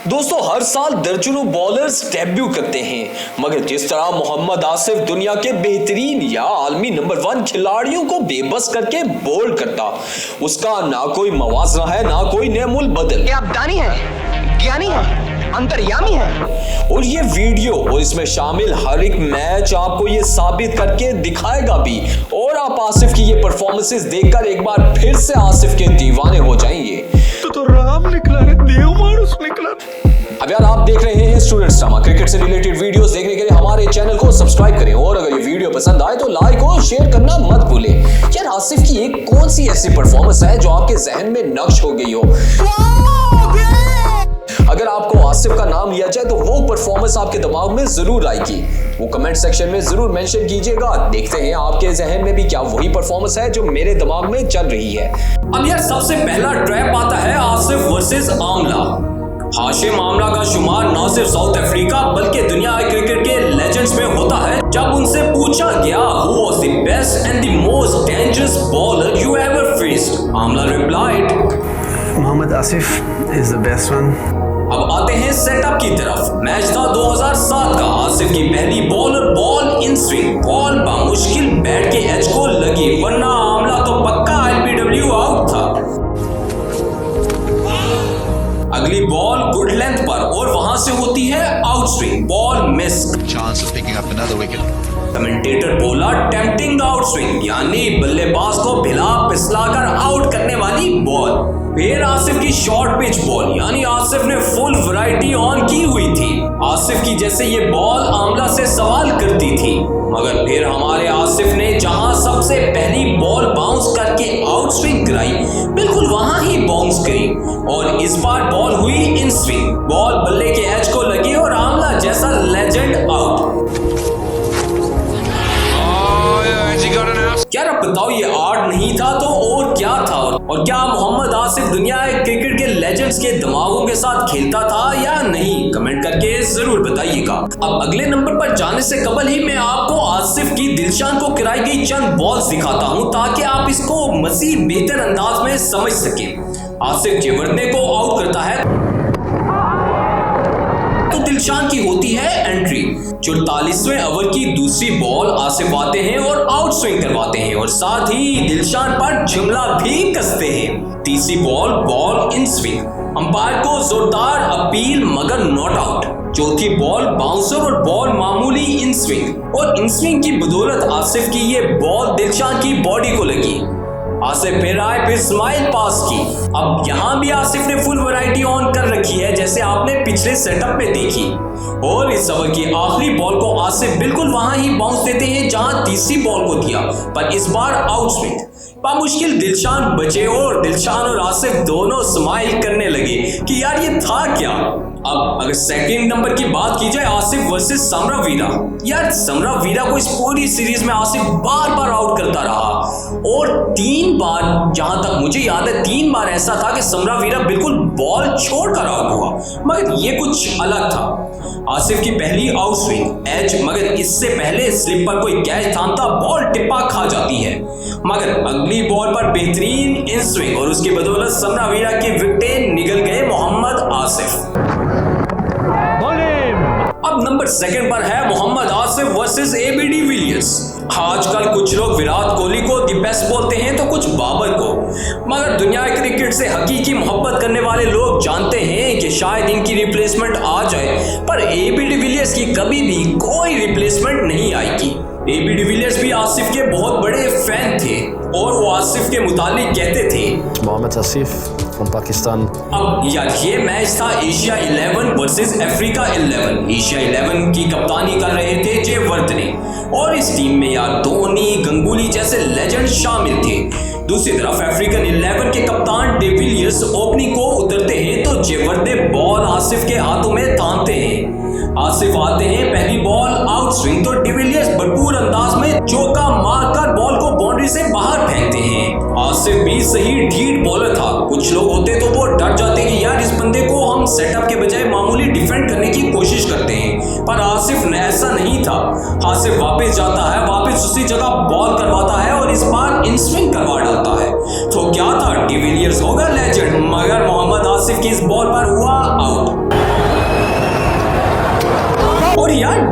दोस्तों हर साल दर्जनों बॉलर्स डेब्यू करते हैं, मगर जिस तरह मोहम्मद आसिफ दुनिया के बेहतरीन या आलमी नंबर 1 खिलाड़ियों को बेबस करके बोल्ड करता, उसका ना कोई मवाजना है ना कोई नेमुल बदल। क्या आप दानी हैं, ज्ञानी हैं, अंतर्यामी हैं? और ये वीडियो और इसमें शामिल हर एक मैच आपको ये साबित करके दिखाएगा भी, और आप आसिफ की ये परफॉर्मेंसेस देखकर एक बार फिर से आसिफ के दीवाने हो जाएंगे। तो राम निकला है, देव मानुस निकला। अब यार आप देख रहे हैं स्टूडेंट्स ड्रामा। क्रिकेट से रिलेटेड वीडियोस देखने के लिए हमारे चैनल को सब्सक्राइब करें, और अगर ये वीडियो पसंद आए तो लाइक और शेयर करना मत भूलें। यार आसिफ की एक कौन सी ऐसी परफॉर्मेंस है जो आपके जहन में नक्श हो गई हो? अगर आपको आसिफ का नाम लिया जाए तो वो परफॉर्मेंस आपके दिमाग में जरूर आएगी, वो कमेंट सेक्शन में जरूर मेंशन कीजिएगा। देखते हैं आपके जहन में भी क्या वही परफॉर्मेंस है जो मेरे दिमाग में चल रही है। अब यार सबसे पहला ट्रैप आता है आसिफ वर्सेस आमला। हाशिम आमला का शुमार न सिर्फ साउथ अफ्रीका बल्कि दुनिया क्रिकेट के लेजेंड्स में होता है। जब उनसे पूछा गया who was the best and the most dangerous bowler you ever faced, Amla replied Mohammad Asif is the best one. अब आते हैं सेटअप की तरफ। मैच था 2007 का। आसिफ की पहली बॉल इन स्विंग, बॉल बामुश्किल बैट के एज को लगी, वरना आमला तो पक्का एलबीडब्ल्यू आउट था। अगली बॉल गुड लेंथ पर और वहां से होती है out swing, ball miss. Chance of picking up another wicket. Commentator बोला टेम्पटिंग आउट स्विंग, यानी बल्लेबाज को भिला पिसलाकर आउट करने वाली बॉल। फिर आसिफ की शॉर्ट पिच बॉल, यानी आसिफ ने फुल वैरायटी ऑन की हुई थी। आसिफ की जैसे ये बॉल आमला से सवाल करती थी, मगर फिर हमारे आसिफ ने जहां सबसे पहली बॉल बाउंस करके आउट स्विंग कराई, बिल्कुल वहां ही बाउंस करी, और इस बार बॉल हुई इन स्विंग, बॉल बल्ले के एज को लगी और आमला जैसा लेजेंड आउट। क्या आप बताओ, ये आर्ट नहीं था तो और क्या था? और क्या मोहम्मद आसिफ दुनिया क्रिकेट के लेजेंड्स के दिमागों के साथ खेलता था या नहीं? कमेंट करके जरूर बताइएगा। अब अगले नंबर पर जाने से कबल ही मैं आपको आसिफ की दिलशान को कराई गई चंद बॉल्स दिखाता हूं, ताकि आप इसको मजीद बेहतर अंदाज में समझ सकें। आसिफ जेवर्दे को आउट करता है तो दिलशान की होती है एंट्री। 44वें ओवर की दूसरी बॉल आसिफ आते हैं और आउट स्विंग करवाते हैं, और साथ ही दिलशान पर जुमला भी कसते हैं। तीसरी बॉल इन स्विंग, अंपायर को जोरदार अपील मगर नॉट आउट। चौथी बॉल बाउंसर और बॉल मामूली इन स्विंग, और इन स्विंग की बदौलत आसिफ की ये बॉल दिलशान की बॉडी को लगी। आसिफ फिर आए, फिर स्माइल पास की। अब यहां भी आसिफ ने फुल वैरायटी ऑन कर रखी है, जैसे आपने पिछले सेटअप में देखी, और इस ओवर की आखिरी बॉल को आसिफ बिल्कुल वहां ही बाउंस देते हैं जहां तीसरी बॉल को दिया, पर इस बार आउट स्विंग। बामुश्किल दिलशान बचे, और दिलशान और आसिफ दोनों स्माइल करने लगे कि यार ये था क्या। अब अगर सेकंड नंबर की बात की जाए, आसिफ वर्सेस समरावीरा। यार समरावीरा को इस पूरी सीरीज में आसिफ बार बार आउट करता रहा, और 3 बार, जहां तक मुझे याद है 3 बार ऐसा था कि समरावीरा बिल्कुल बॉल छोड़कर आउट हुआ, मगर ये कुछ अलग था। आसिफ की पहली आउट स्विंग एज, मगर इससे पहले स्लिप पर कोई कैच थामता बॉल टिप्पा खा जाती है, मगर अगली बॉल पर बेहतरीन इन स्विंग, और उसकी बदौलत समरावीरा की विकेटें निकल गए मोहम्मद आसिफ। अब नंबर 2 पर है Mohammad Asif versus AB de Villiers. आजकल कुछ लोग विराट कोहली को द बेस्ट बोलते हैं तो कुछ बाबर को, मगर दुनिया क्रिकेट से हकीकी मोहब्बत करने वाले लोग जानते हैं कि शायद इनकी रिप्लेसमेंट आ जाए, पर एबी डिविलियर्स की कभी भी कोई रिप्लेसमेंट नहीं आएगी। एबी डिविलियर्स भी आसिफ के बहुत बड़े फैन थे, और वो आसिफ के मुतालिक कहते थे मोहम्मद आसिफ फ्रॉम पाकिस्तान। अब यार ये मैच था एशिया 11 वर्सेस अफ्रीका 11। एशिया 11 की कप्तानी कर रहे थे जेवर्दे, और इस टीम में यार धोनी, गंगुली जैसे लेजेंड शामिल थे। दूसरी तरफ अफ्रीकन 11 के कप्तान डिविलियर्स ओपनिंग को उतरते हैं, तो जेवर्दे बॉल आसिफ के हाथों में थामते हैं। आसिफ आते हैं, पहली बॉल आउट स्विंग, तो डिविलियर्स भरपूर अंदाज में चौका मारकर बॉल को बाउंड्री से बाहर फेंकते हैं। आसिफ भी सही ढीठ बॉलर था। कुछ लोग होते तो वो डर जाते कि यार इस बंदे को हम सेटअप के बजाय मामूली डिफेंड करने की कोशिश करते हैं, पर आसिफ ने ऐसा नहीं था। आसिफ वापस जाता है, वापस उसी जगह बॉल करवाता है, और इस बार इन स्विंग करवा डालता है। तो क्या था, डिविलियर्स होगा लेजेंड, मगर मोहम्मद आसिफ की इस बॉल पर हुआ आउट।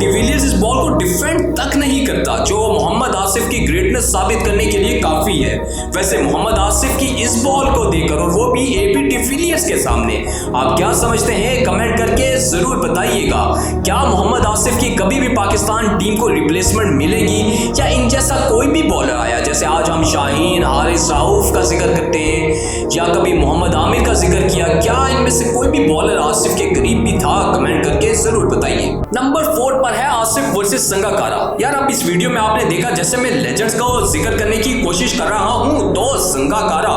डिविलियर्स इस बॉल को डिफेंड तक नहीं करता, जो मोहम्मद आसिफ की ग्रेटनेस साबित करने के लिए काफी है। वैसे मोहम्मद आसिफ की इस बॉल को देखकर, और वो भी एबी डिविलियर्स के सामने, आप क्या समझते हैं कमेंट करके जरूर बताइएगा। क्या मोहम्मद आसिफ की कभी भी पाकिस्तान टीम को रिप्लेसमेंट मिलेगी, या इन जैसा कोई भी बॉलर आया, जैसे आज हम शाहीन, हारिस राऊफ का जिक्र करते हैं, या कभी मोहम्मद आमिर का जिक्र किया, क्या इनमें से कोई भी बॉलर आसिफ के करीब भी था? कमेंट करके जरूर बताइए। नंबर 4 पर है आसिफ वर्सेस संगाकारा। यार अब इस वीडियो में आपने देखा, जैसे मैं लेजेंड्स का जिक्र करने की कोशिश कर रहा हूं, तो संगाकारा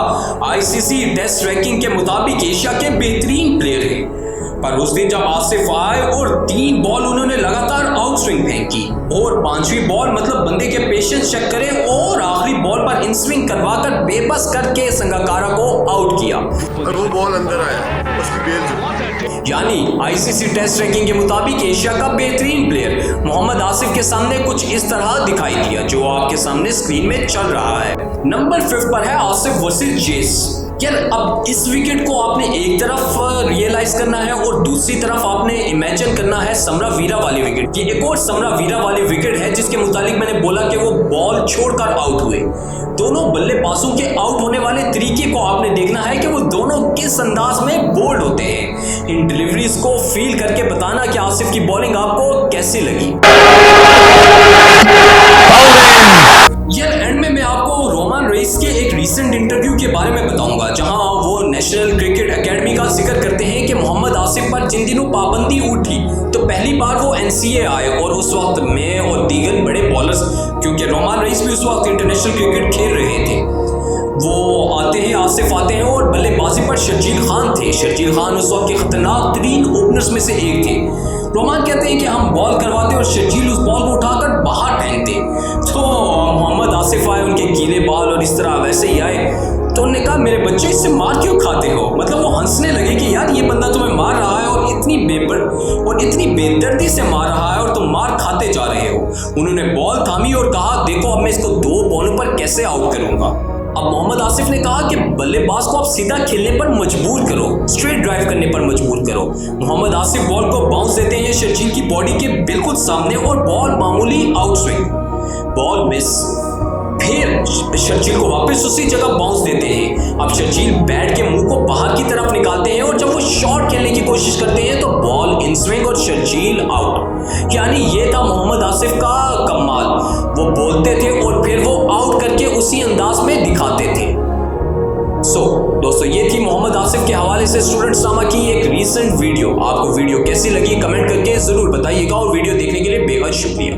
आईसीसी टेस्ट रैंकिंग के मुताबिक एशिया के बेहतरीन प्लेयर है। पर उस दिन जब आसिफ आए और 3 बॉल उन्होंने लगातार आउट स्विंग फेंकी, और 5वीं बॉल मतलब बंदे के पेशेंस चेक करें, और आखिरी बॉल पर इन स्विंग करवाकर बेबस करके संगाकारा को आउट किया और वो बॉल अंदर आया, उसकी बेल जो, यानी आईसीसी टेस्ट रैंकिंग के मुताबिक एशिया का बेहतरीन प्लेयर मोहम्मद आसिफ के सामने कुछ इस तरह दिखाई दिया, जो आपके सामने स्क्रीन में चल रहा है। नंबर 5 पर है आसिफ वर्सेस जेस। यार अब इस विकेट को आपने एक तरफ रियलाइज करना है और दूसरी तरफ आपने इमेजिन करना है समरा वीरा वाली विकेट। ये एक और समरा वीरा वाली विकेट है, जिसके मुतालिक मैंने बोला कि वो बॉल छोड़कर आउट हुए। दोनों बल्लेबाजों के आउट होने वाले तरीके को आपने देखना है कि वो दोनों किस अंदाज में बोल्ड होते हैं। इन डिलीवरीज को फील करके बताना कि आसिफ की बॉलिंग आपको कैसी लगी। यार एंड में मैं आपको रोमान रईस के एक रीसेंट इंटरव्यू के बारे में बताऊंगा, जहां वो नेशनल क्रिकेट एकेडमी का जिक्र करते हैं कि मोहम्मद आसिफ पर जिन दिनों पाबंदी उठी, तो पहली बार वो एनसीए आए, और उस वक्त मैं और दीगर बड़े बॉलर्स, क्योंकि रोमान रईस भी उस वक्त इंटरनेशनल क्रिकेट खेल रहे थे, वो आते हैं, आसिफ आते हैं, और बल्लेबाजी पर शर्जील खान थे। शर्जील खान उस वक्त के खतरनाक तरीन ओपनर्स में से एक थे। रोमान कहते हैं कि हम बॉल करवाते और शर्जील उस बॉल को उठाकर बाहर फेंकते। तो मोहम्मद आसिफ आए, उनके गीले बाल और इस तरह वैसे ही आए, तो उन्होंने कहा मेरे बच्चे इससे मार क्यों खाते हो? मतलब वो हंसने लगे कि यार ये बंदा तुम्हें मार रहा है और इतनी बेदर्दी से मार रहा है, और तुम मार खाते जा रहे हो। उन्होंने बॉल थामी और कहा देखो अब मैं इसको 2 बॉलों पर कैसे आउट करूंगा। अब मोहम्मद आसिफ ने कहा कि बल्लेबाज को आप सीधा खेलने पर मजबूर करो, स्ट्रेट ड्राइव करने पर मजबूर करो। मोहम्मद आसिफ बॉल को बाउंस देते हैं शर्जील की बॉडी के बिल्कुल सामने, और बॉल मामूली आउट स्विंग, बॉल मिस। फिर शर्जील को वापस उसी जगह बाउंस देते हैं। अब शर्जील बैट के मुंह को बाहर की तरफ निकालते हैं, और जब वो शॉट खेलने की कोशिश करते हैं तो बॉल इन स्विंग और शर्जील आउट। यानी ये था मोहम्मद आसिफ का कमाल। वो बोलते थे और फिर वो आउट करके उसी अंदाज में दिखाते थे। दोस्तों ये थी मोहम्मद आसिफ के हवाले से स्टूडेंट्स ड्रामा की एक रीसेंट वीडियो। आपको वीडियो कैसी लगी कमेंट करके जरूर बताइएगा, और वीडियो देखने के लिए बेहद शुक्रिया।